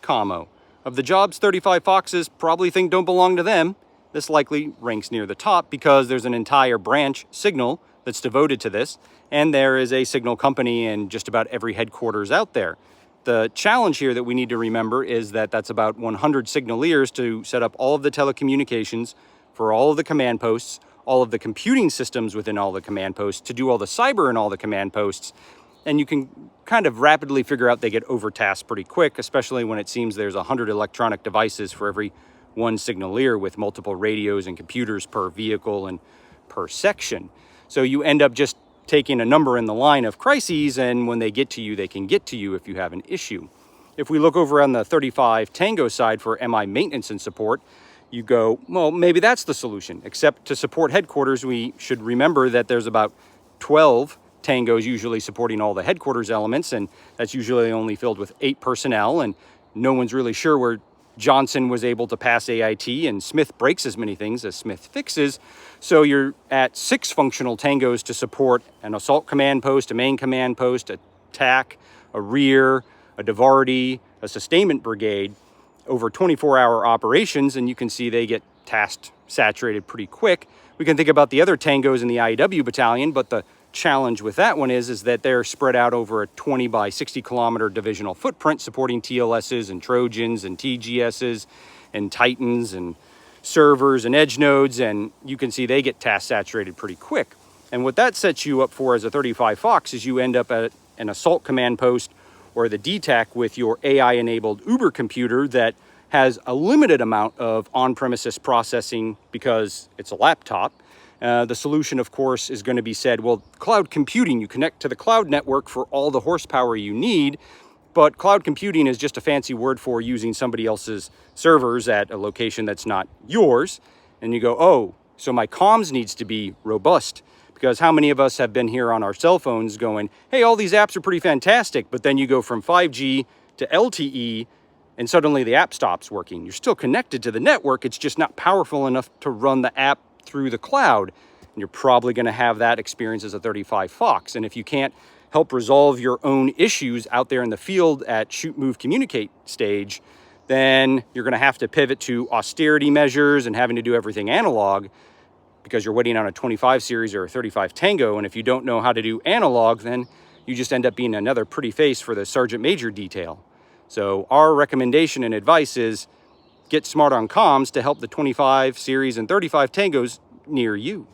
commo. Of the jobs 35 Foxes probably think don't belong to them, this likely ranks near the top because there's an entire branch, Signal, that's devoted to this, and there is a Signal company in just about every headquarters out there. The challenge here that we need to remember is that that's about 100 signaleers to set up all of the telecommunications for all of the command posts, all of the computing systems within all the command posts, to do all the cyber in all the command posts. And you can kind of rapidly figure out they get overtasked pretty quick, especially when it seems there's 100 electronic devices for every one signaleer with multiple radios and computers per vehicle and per section. So you end up just taking a number in the line of crises, and when they get to you, they can get to you if you have an issue. If we look over on the 35 Tango side for MI maintenance and support, you go, well, maybe that's the solution. Except to support headquarters, we should remember that there's about 12 Tangos usually supporting all the headquarters elements, and that's usually only filled with 8 personnel, and no one's really sure where Johnson was able to pass AIT, and Smith breaks as many things as Smith fixes. So you're at 6 functional Tangos to support an assault command post, a main command post, a TAC, a rear, a DIVARDI, a sustainment brigade over 24-hour operations, and you can see they get tasked saturated pretty quick. We can think about the other Tangos in the IEW battalion, but the challenge with that one is that they're spread out over a 20 by 60 kilometer divisional footprint supporting TLSs and Trojans and TGSs and Titans and servers and edge nodes, and you can see they get task saturated pretty quick. And what that sets you up for as a 35 Fox is you end up at an assault command post or the DTAC with your AI-enabled Uber computer that has a limited amount of on-premises processing because it's a laptop. The solution, of course, is going to be said, well, cloud computing, you connect to the cloud network for all the horsepower you need, but cloud computing is just a fancy word for using somebody else's servers at a location that's not yours. And you go, oh, so my comms needs to be robust, because how many of us have been here on our cell phones going, hey, all these apps are pretty fantastic, but then you go from 5G to LTE and suddenly the app stops working. You're still connected to the network, it's just not powerful enough to run the app through the cloud. And you're probably going to have that experience as a 35 Fox. And if you can't help resolve your own issues out there in the field at shoot, move, communicate stage, then you're going to have to pivot to austerity measures and having to do everything analog because you're waiting on a 25 series or a 35 Tango. And if you don't know how to do analog, then you just end up being another pretty face for the sergeant major detail. So our recommendation and advice is get smart on comms to help the 25 series and 35 Tangos near you.